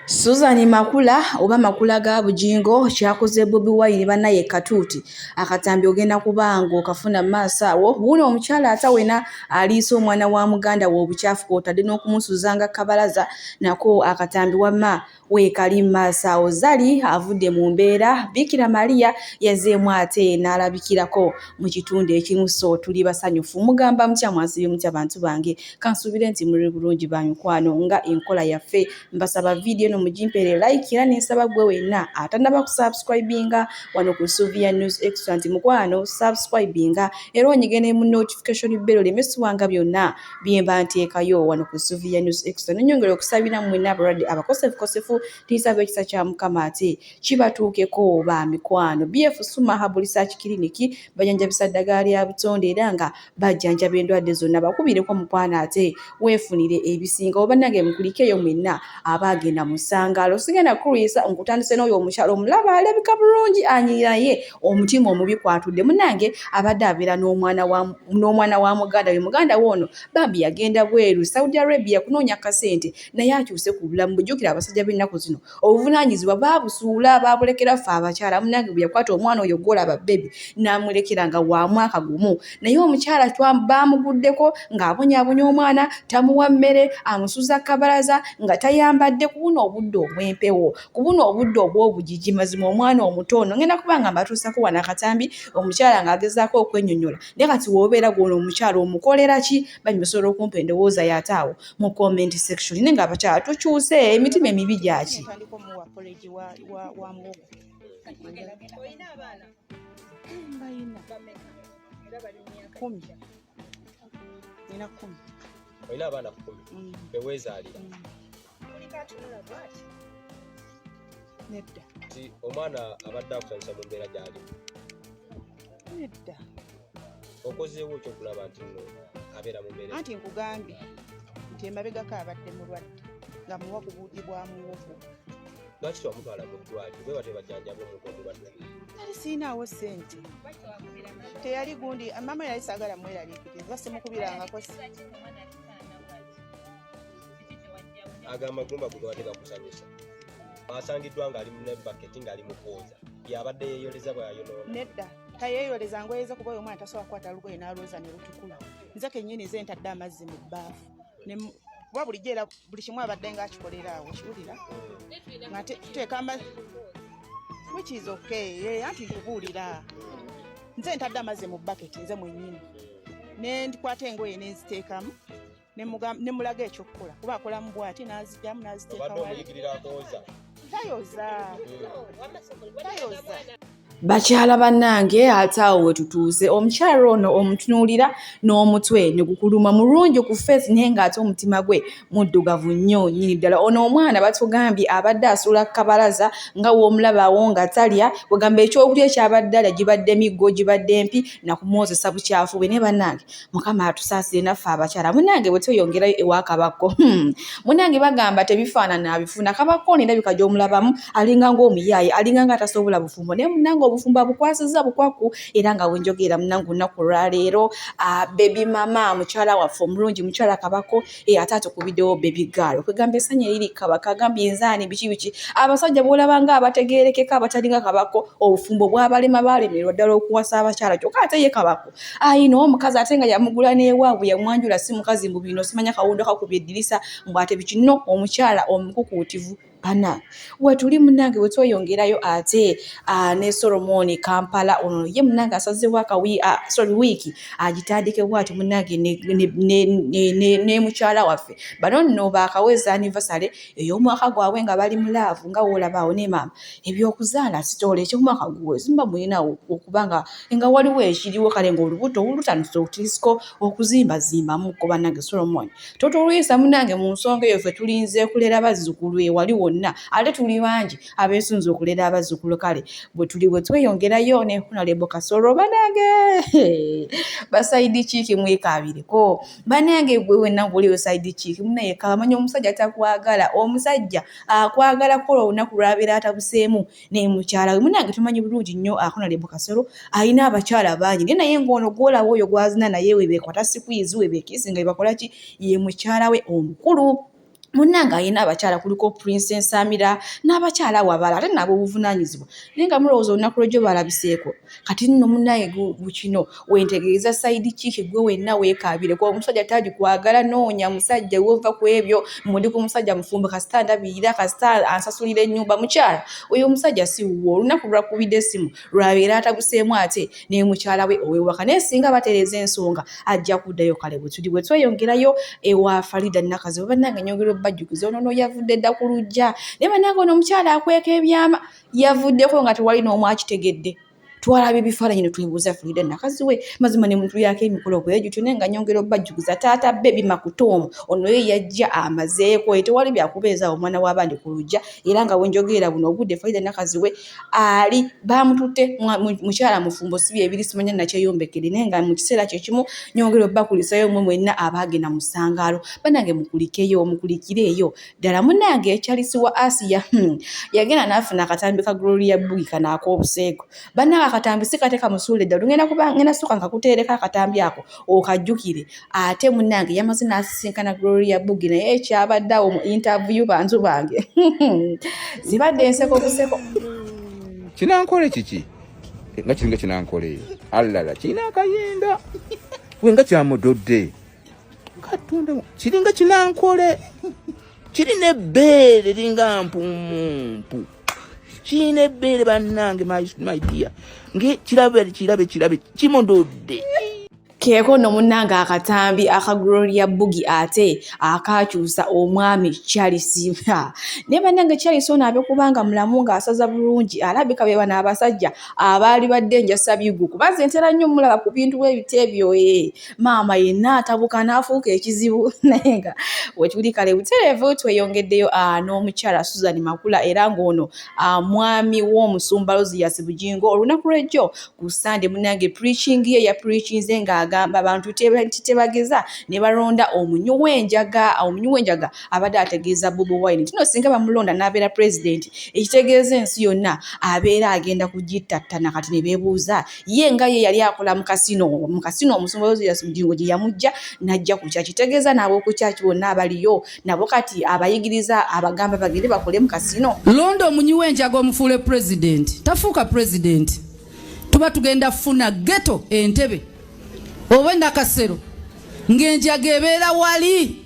Suzan Makula oba Makula ga Bujingo kyakoze Bobi wine banaye katuuti akatambi ogenda kubanga okafuna maaso awo buno omukyala atawena aliisa omwana wa muganda wo obuchafu kwotadde n'okumusuzanga kabalaza nako akatambi wamma weekali maaso awo zali avudde mu mbeera Bikira Maria yazeemu ate n'alabikirako mu kitundu ekimu so tuli basanyufu mugamba mutya mwasibye mutya bantu bange kansuubire nti muri bulungi bankwano nga enkola yaffe mbasaba video no mujimpere like era nesaba gwe wenna atandaba ku subscribinga wano ku Suvia News Extra nti mukwano subscribinga era onyigene mu notification bell lemesu wanga byonna byemba nteekayo wano ku Suvia News Extra nonyongera okusabira mu nabrad abakosefu tisabe ekisa kya mukama ate kibatuukeko ba mikwano BF Suma Herbal Research Clinic bajanjabisa ddagala lya butonde era nga bajjanjaba endwadde zonna bakubireko mukwana ate weefunire ebisinga oba nange mukulikeyo mwenna abagenda musangalo sigenda kuliisa nkutandise n'oyo omukyalo omulaba alabika bulungi anyiraye omutima omubi kwatudde munange abadde abeera n'omwana wa muganda we muganda wono bambi yagenda bweru Saudi Arabia kunoonya kasente naye akyuse ku bulamu bujjukira abasajja b'ennaku zino obuvunaanyizibwa baabusuula baabulekera ffe abakyala munange bwe yakwata omwana oyo gwolaba bebi n'amulekera nga wa mwaka gumu naye omukyala baamuguddeko ng'abonyaabonya omwana tamuwa mmere amusuza kabalaza nga tayambadde ku buno obudde obw'empewo ku buno obudde obw'obugigi mazima omwana omutono ngenda kubanga mbatuusako wano akatambi omukyala ng'agezaako okwennyonnyola naye kati w'obeera gw'ono omukyala omukolera ki banyi basobola okumpa endowooza y'ataawo mu comment section naye ng'abakyala tukyuse emitima emibi gyaki Oyina abaana 10 beweezaalira nedda ti omwana abadde akusanyusa mu mbeera gyali nedda okozeewo ekyokulaba nti nno abeera mu mbeera anti nkugambye nti emabegako abadde mulwadde nga muwa kubuulibwa muwovu lwaki twamutwala mu ddwaliro bwe bate bajjanjaba omuntu omulwadde ali siinaawo ssente teyali gundi mama yali saagala mweraliikiriza simukubirangako agamba gumba gwe gakusanyusa asangiddwa ng'ali mu nebaketi ng'ali mu kwoza yabadde yeeyoleza bwayonoona nedda tayeeyoleza ngoyeza kuba oyo omwana tasobola kukwata lugoye n'alwoza ne lutukula nze kennyini ze ntadde amazzi mu bbaafu kuba bulijjo era buli kimu abadde ng'akikolera awo kiwulira nga tuteeka which is okay anti nkubuulira nze ntadde amazzi mu baketi nze mwennyini ne ndikwata engoye ne nziteekamu ne mulaga ekyokukola kuba akola mu bwati n'azijjamu n'aziteeka wali tayoza bakyala bannange ate awo we tutuuse omukyala ono omutunuulira n'omutwe ne gukuluma mulungi ku face naye ng'ate omutima gwe muddugavu nnyo nnyini ddala ono omwana batugambye abadde asuula kabalaza nga w'omulaba awo nga talya wegamba ekyokulya ekyabadde alya gibadde miggo gibadde mpi nakumwozesa bukyafu bwe naye bannange mukama atusaasire naffe abakyala munange bwe tweyongerayo ewa kabakko munange bagamba tebifaanana abifuna kabakko nendabika gy'omulabamu alinga ng'omuyaaye alinga nga atasobola bufumbo naye munange obufumbo bukwasiza bukwaku era nga wenjogera munange olunaku olwaleero baby mama mukyala waffe omulungi mukyala kabako ate atukubiddewo baby girl kwegamba essanyu eriri kabaka agambye enzaani biki abasajja bw'olabanga abategeerekeka abatalinga kabako obufumbo bwabalema baalemererwa ddala okuwasa abakyala kyokka ate ye kabako ayina omukazi ate nga yamugula n'ewaabwe yamwanjula si mukazi mbu bino simanya kawundo kakubye eddirisa mbw ate bikino omukyala omukukuutivu bana wetuli munange bwe tweyongerayo ate ne Solomoni Kampala ono ye munange asazeewo wiiki agitandike bwati munange ne mukyala waffe bano nno baakaweza anniversary ey'omwaka gwabwe nga bali mu laavu nga woolabaawo ne maama ebyokuzaala sitole ekyomwaka guwe simba mulinawo okubanga nga waliwo ekiriwo kale ng'olubuto olutanuse otulisiko okuzimbazimbamuko bannange Solomoni totulwisa munange mu nsonga eyo ffe tulinze kulera bazzukulu ewali wonna ate tuli bangi abeesunze okulera abazzukulu kale bwe tuli bwe tweyongerayo ne Honorable Kasolo bannange basaidi kiiki mwekaabireko bannange gwe wenna ng'oliyo saidi kiiki munaye kaamanya omusajja takwagala omusajja akwagala kola olunaku lwabeera atabuseemu ne mukyala we munnange tumanyi bulungi nnyo Honorable Kasolo alina abakyala bangi naye ng'ono gwolaba oyo gwazina naye webeekwata sikwizi webeekiisinga webakola ki ye mukyala we omukulu Munnanga ayina abakyala kuliko Princess Amira n'abakyala wabala ate nabo obuvunaanyizibwa naye nga mulowooza olunaku lw'ejjo balabiseeko kati nno munnaye bukino wentegeeza sayidi kiki gwe wenna weekaabireko omusajja tali kwagala noonya musajja wova ku ebyo muli ku musajja mufumbe kasita ndabirira kasita ansasulira ennyumba mukyala oyo omusajja si wuwo olunaku lwakubidde essimu lwabeera ataguseemu ate naye mukyala we ow'ewaka naye singa batereeza ensonga ajja kuddayo kale bwe tuli bwe tweyongerayo ewa Farida Nakazi bannange nyongero bajjukiza ono yavudde dda ku lujja naye bannange ono omukyala akweka ebyama yavuddeko nga tewali n'omu akitegedde twalabye ebifaananyi ne twebuuza Farida Nakazi we mazima ne muntu yako emikolo bwe gityo naye nga nyongero bajjukiza taata bebi makutoomu ono ye yajja amazeeko tewali byakubeeza omwana w'abandi ku lujja era nga wenjogerera buno obudde Farida Nakazi we ali bamututte mukyala mufumbo sibi ebiri simanya nakyeyombekere naye nga mu kiseera kye kimu nyongero bakulisayo mwe mwenna abaagenda mu ssangaalo bannange mukulikireeyo ddala munnange ekyalisiwa Asiya yagenda n'afuna akatambi ka Gloria Bugi kanaak'obuseeko bannange akatambi si kate kamusuule dda ngenda sooka nkakuteereka akatambi ako okajjukire ate munnange yamaze n'asisinkana Gloria Bugi naye ekyabadde awo mu interview bantu bange zibadde enseko buseko kinankole kiki nga kiringa kinankole alala kirina akayenda wenga kyamudodde katonda kiringa kinankole kirina ebbeere linga mpumumpu kirina ebbeere bannange my dear kirabe kimudodde keeko no munnange akatambi aka Gloria Bugi ate akakyusa omwami Charles ne bannange Charles ono abekubanga mulamu ng'asaza bulungi alabika be bana abasajja abaali badde njasa bigu kubaze ntera nnyo mulaba ku bintu ebyo maama yenna atabuka n'afuuka ekizibu naye nga wetuli kale butereevu tweyongeddeyo n'omukyala Suzan Makula era ng'ono mwami w'omusumba Pastor Bujingo olunaku lw'ejjo ku Sunday munnange preaching ye ya preachinze nga agamba abantu tebageza ne balonda omunyu w'enjaga abadde ategeeza Bobi Wine tino singa bamulonda n'abeera president ekitegeeza ensi yonna abeera agenda kugittattana kati ne beebuuza ye nga ye yali akola mu kasino omusumba Pastor Bujingo gye yamujja n'ajja ku kya kitegeeza n'ab'oku kyaki bonna abaliyo nabo kati abayigiriza abagamba bagende bakole mu kasino londa omunyu w'enjaga omufuule president tafuuka president tuba tugenda funa ghetto Entebbe oba Nakasero ng'enjaga ebeera wali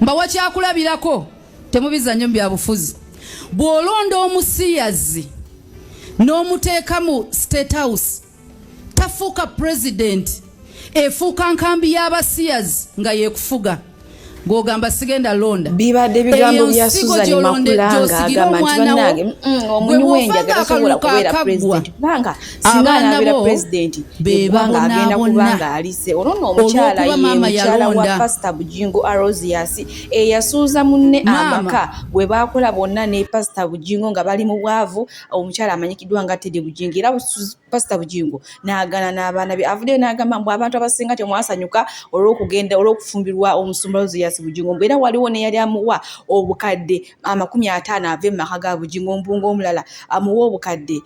mbawa kyakulabirako temubizannyo mu byabufuzi bw'olonda omusiyazi n'omuteeka mu State House tafuuka president efuuka nkambi y'abasiyazi nga yeekufuga ng'ogamba sigenda londa bibadde bigambo bya Suzan Makula ng'agamba nti bannange omunyu w'enjaga tasobola kubeera president kubanga singa anabeera president eggwanga agenda kubanga alise ono nno omukyala ye mukyala wa Pastor Bujingo Arosias eyasuuza munne amaka bwe baakola bonna ne Pastor Bujingo nga bali mu bwavu omukyala amanyikiddwa nga Teddy Bujingo era Pastor Bujingo n'agaana n'abaana be avuddeyo n'agamba mbu abantu abasinga temwasanyuka olw'okufumbirwa omusumba Arosias Bujingo mbera waliwo ne yali amuwa obukadde 50 ave mu maka ga Bujingo mbunga omulala amuwa obukadde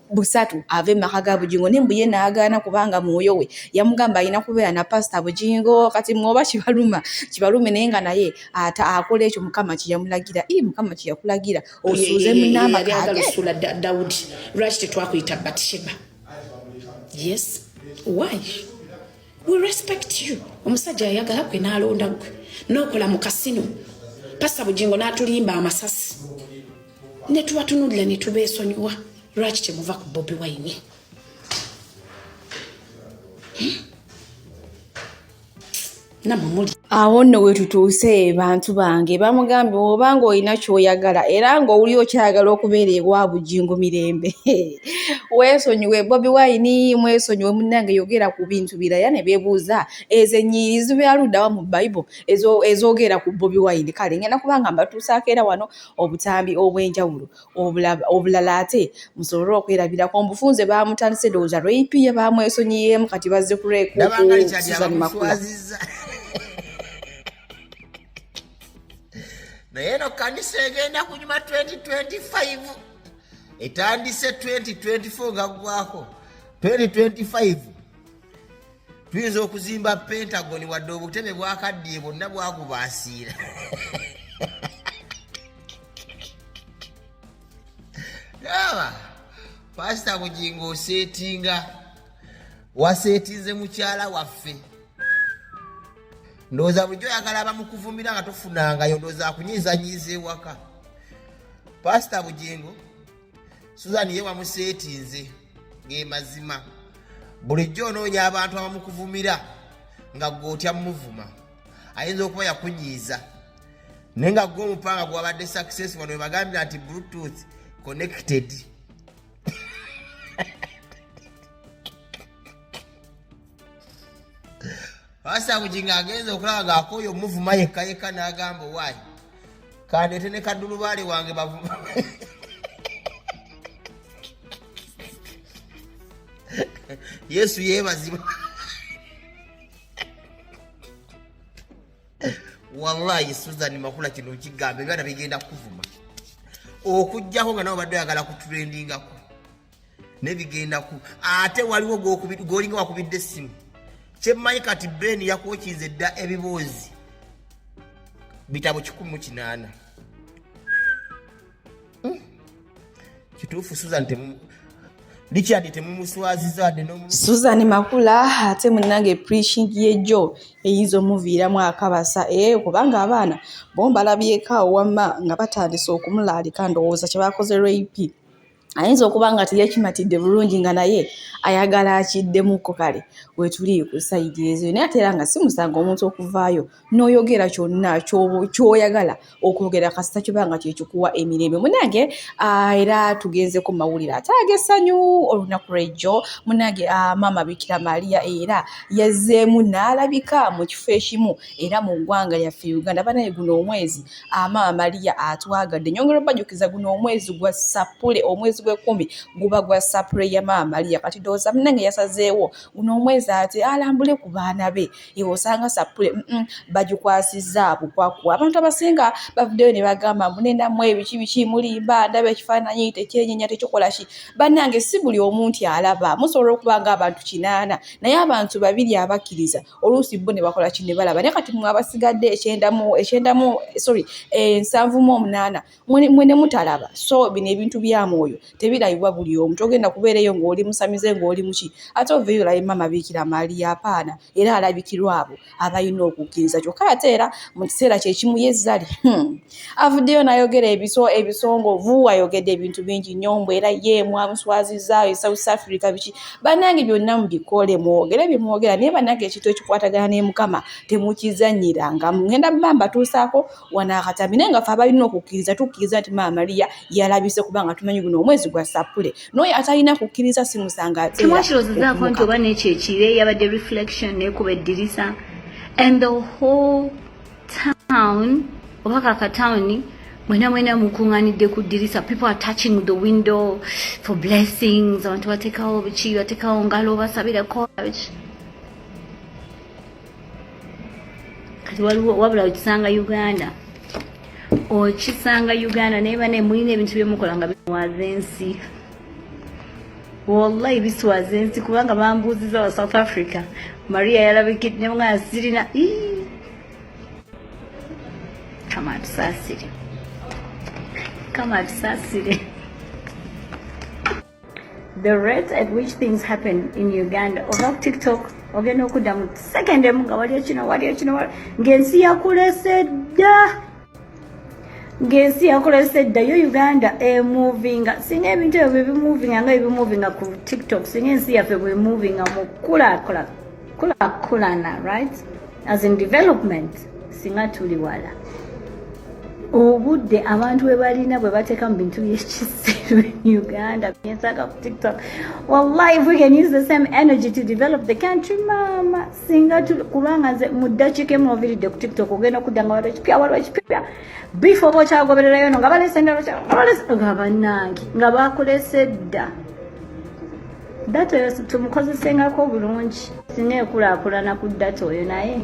busatu ave mu maka ga Bujingo ne mbuye n'agaana kubanga mwoyo we yamugamba alina kubeera na Pastor Bujingo kati mwoba kibalume naye nga naye akola ekyo Mukama kye yamulagira Mukama kye yakulagira osuuze munnamaka Daudi lwaki tetwakuyita Bathsheba yes why we respect you omusajja yayagala kwe n'alonda gwe n'okola mu kasino Pastor Bujingo n'atulimba amasasi ne tubatunulira ne tubeesonyiwa lwaki temuva ku Bobi Wine namumuli awo nno we tutuuse bantu bange bamugambye obanga olina ky'oyagala era ng'owuli okyagala okubeera ewa Bujingo mirembe weesonyiwe Bobi Wine mwesonyiwe munnange yogera ku bintu birala ne beebuuza ezo ennyiriri zibyaluddawa mu Bible ezoogera ku Bobi Wine kale ngenda kubanga mbatuusaako era wano obutambi obw'enjawulo obulala ate musobole okwerabirako mbufunze baamutandise dooza rape ye baamwesonyiyeemu kati bazze kuleekuku Suzan Makula naye no kanisa egenda kunyuma 2025 etandise 2024 nga gwako 2025 tuyinza okuzimba Pentagon wadde obutebe bwakaddiye bwonna bwakubaasiira. Pastor Bujingo osetinga wasetinze mukyala waffe. Ndowooza bulijjo oyagala bamukuvumira nga tofunangayo, ndowooza akunyiizanyiiza ewaka. Pastor Bujingo, Suzan ye wamusetinze ng'emazima. Bulijjo onoonya abantu abamukuvumira nga gw'otya muvuma. Ayinza okuba yakunyiiza. Naye nga gwe omupanga gwabadde success wano webagambira nti Bluetooth connected. Pastor Bujingo agenza okulaba ng'akooya omuvuma yekka n'agamba waayi kandeete ne kaddulubaale wange bavuma. Yesu yeebazibwa. Wallahi Suzan Makula kino kigambe ebyana bigenda kuvuma. Okujjako nga nabo badde oyagala kutrendingako. Ne bigenda ku. Ate waliwo gwolinga wakubidde essimu. Kyemmanyi kati Ben yakwokinze dda ebiboozi. Bitabo 108. Kituufu Suzan Richard temumuswaziza wadde n'omu. Suzan Makula ate munnange preaching yejo eyizo muviiramu akabasa kubanga abaana bombalabyeko wamma nga batandise okumulaalika ndowooza kye bakoze rape. Ayinza okuba nga teyakimatidde bulungi nga naye ayagala akiddemukko kale wetuli ku sayidi ezo. Naye ate era nga si musango omuntu okuvaayo n'oyogera kyonna ky'oyagala okwogera kasita kibanga kyekikuwa emirembe. Munange era tugenzeko mu mawulire ate ag'essanyu olunaku lw'ejjo. Munange Maama Bikira Maria era yazzeemu n'alabika mu kifo ekimu era mu ggwanga lyaffe Uganda. Banaye guno omwezi Maama Maria atwagadde. Nyongera obbajukiza guno omwezi gwa Sapule, omwezi gw'ekumi guba gwa Sapule ya Maama Maria. Kati ndowooza munange yasazeewo guno omwezi ate alambule ku baana be. Osanga Sapule bagikwasizza bukwaku. Abantu abasinga bavuddeyo ne bagamba munendamu ebiki mulimba ndaba ekifaananyi tekyenyenya tekikola ki. Bannange si buli omuntu alaba. Musobola okuba ng'abantu 8 naye abantu 2 abakkiriza oluusi bo ne bakola ki ne balaba. Naye kati mmwe abasigadde 7-8 mwe ne mutalaba. So bino ebintu bya mwoyo tebirayibwa buli omu. Togenda kubeereyo ng'oli musamize ng'oli muki ate oveeyo olabe Maama Bikira Maria apaana era alabikirwa abo abalina okukkiriza. Kyokka ate era mu kiseera kyekimu yezzali avuddeyo n'ayogera ebisongovu, ayogedde ebintu bingi nnyo mbu era ye mwamuswazizaayo South Africa biki. Bannange byonna mubikole mwogere bye mwogera naye bannange ekintu ekikwatagana ne Mukama temukizannyiranga. Ngenda bamba tuusaako wanaakatami naye nga ffe abalina okukkiriza tukkiriza nti Maama Maria yalabise kubanga tumanyi guno omwezi gwa Sapule. N'oyo atalina kukkiriza simusanga ate temwakirozaako nti oba n'ekyo ekire yabadde reflection n'ekuba eddirisa and the whole town oba kakatawuni mwena mukuŋŋaanidde ku ddirisa. People are touching the window for blessings. Abantu bateekawo biki bateekawo ngalo basabireko biki. Kati wabula okisanga Uganda naye bane mulina ebintu byemukola nga biwaza ensi. Wallahi biswaza ensi kubanga bambuuziza wa South Africa Maria yalabikidde ne nga sirina kama tusasire. The rate at which things happen in Uganda over TikTok ogenda okudda mu second emu nga waliyo kino ng'ensi yakolesedda yo Uganda movinga singa ebintu ebyo bimuvinga nga ebimuvinga ku TikTok singa ensi yaffe bwe movinga mu kulana right as in development singa tuli wala obudde abantu bwe balina bwe bateeka mu bintu by'ekiseera in Uganda byensaga ku TikTok. Wallahi if we can use the same energy to develop the country mama singa kubanga nze mu ddakiika emu oviridde ku TikTok ogenda okudda nga waliwo ekipya before bokyagobererayo no nga nga bannange nga bakolesedda data oyo tumukozesengako bulungi singa ekulaakulana ku data oyo naye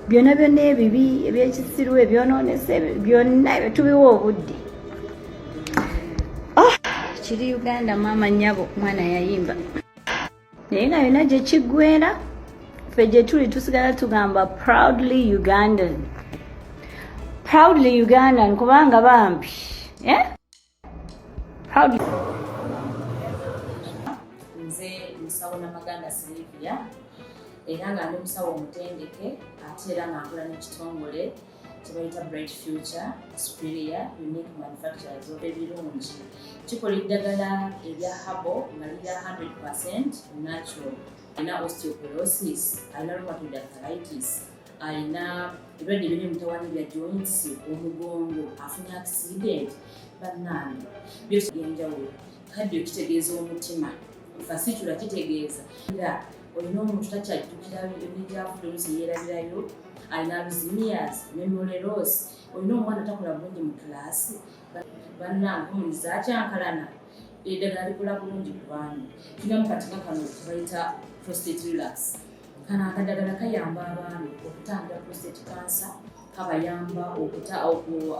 byonna ebibi ebyekisiru ebyonoonese byonna ebyo tubiwa obudde. Kiri Uganda maama nnyabo mwana yayimba naye nga yonna gye kiggwera ffe gye tuli tusigala tugamba proudly Ugandan. Proudly Ugandan kubanga bambi. Proudly. Nze musawo Namaganda Sylvia era nga ndi musawo omutendeke ate era nga nkola n'ekitongole kye bayita Bright Future Superior Unique Manufacturers ebirungi kikola eddagala erya habo nga lirya 100% natural. Alina osteoporosis, alina rheumatoid arthritis, alina ebirwadde by'emitawaana bya joints, omugongo, afunye accident, bannange byose by'enjawulo. Kaddio kitegeeza omutima, fasitula kitegeeza era olina omuntu takyajjukira ebintu by'afudde oluusi yeerabirayo, alina alzheimer's, memory loss, olina omwana takola bulungi mu kilaasi, bannange omuliza akyankalana eddagala likola bulungi ku baana. Tulina mu katika kano bayita prostate relax. Kano akadagala kayamba abaana okutangira prostate cancer, kabayamba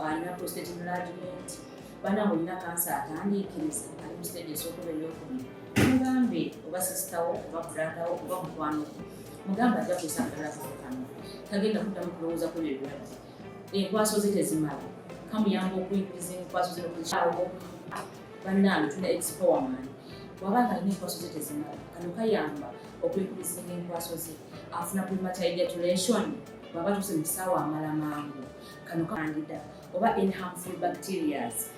alina prostate enlargement, bannange olina kansa atandiikiriza ali mu stage esookola ey'okubiri. Mugambe oba sisitawo oba bradawo oba mukwano mugambe ajja kusangala kano kagenda kuddamu kulowooza ku ebirwadde. Enkwaso ze tezimala kamuyamba okuyingiza enkwaso ze okukyawo. Bannange tulina expowerman bw'aba nga alina enkwaso ze tezimala kano kayamba okuyingiza enkwaso ze afuna premature ejaculation bw'aba tuse mu kisaawa amala mangu kano kandida oba in harmful bacterias.